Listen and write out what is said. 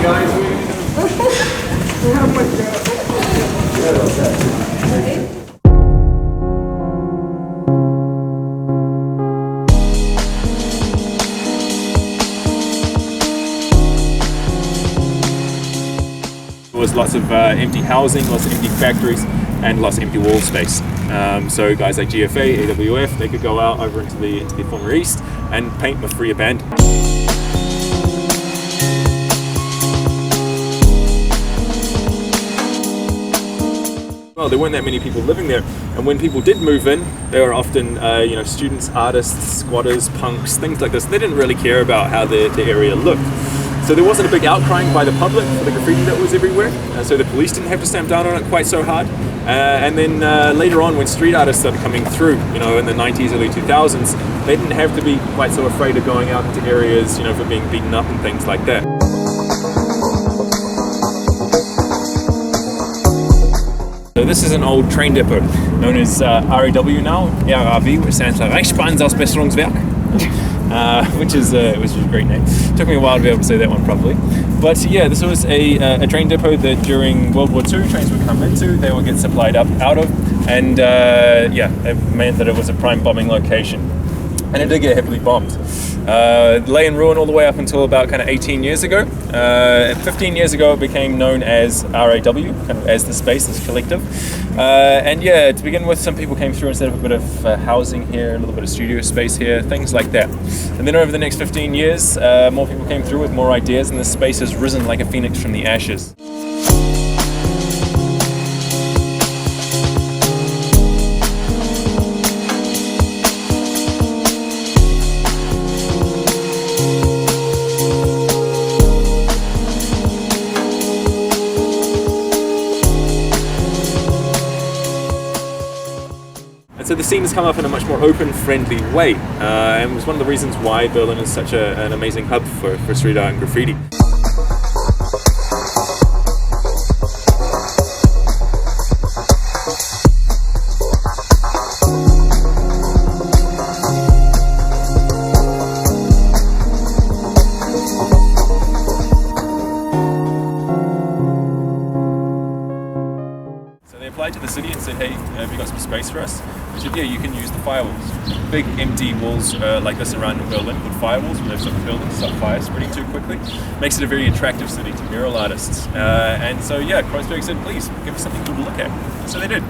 guys. Oh my God. There was lots of empty housing, lots of empty factories, and lots of empty wall space. So guys like GFA, AWF, they could go out over into the former East and paint with free abandon. Well, there weren't that many people living there, and when people did move in, they were often students, artists, squatters, punks, things like this. They didn't really care about how the area looked. So there wasn't a big outcrying by the public for the graffiti that was everywhere, so the police didn't have to stamp down on it quite so hard. And then later on, when street artists started coming through, in the 90s, early 2000s, they didn't have to be quite so afraid of going out into areas, for being beaten up and things like that. So this is an old train depot known as RAW now, RAW, which stands for Reichsbahnausbesserungswerk. Which is a great name. Took me a while to be able to say that one properly. But yeah, this was a train depot that during World War II trains would come into, they would get supplied out of, and it meant that it was a prime bombing location. And it did get heavily bombed. Lay in ruin all the way up until about kind of 18 years ago. 15 years ago it became known as RAW, kind of as the space, this collective. To begin with, some people came through and set up a bit of housing here, a little bit of studio space here, things like that. And then over the next 15 years, more people came through with more ideas, and this space has risen like a phoenix from the ashes. So the scene has come up in a much more open, friendly way, and it was one of the reasons why Berlin is such an amazing hub for street art and graffiti. They applied to the city and said, hey, have you got some space for us? They said, yeah, you can use the firewalls. Big empty walls like this around Berlin with firewalls, when they've stopped the buildings, stop fire spreading too quickly. Makes it a very attractive city to mural artists. And so yeah, Kreuzberg said, please, give us something cool to look at. So they did.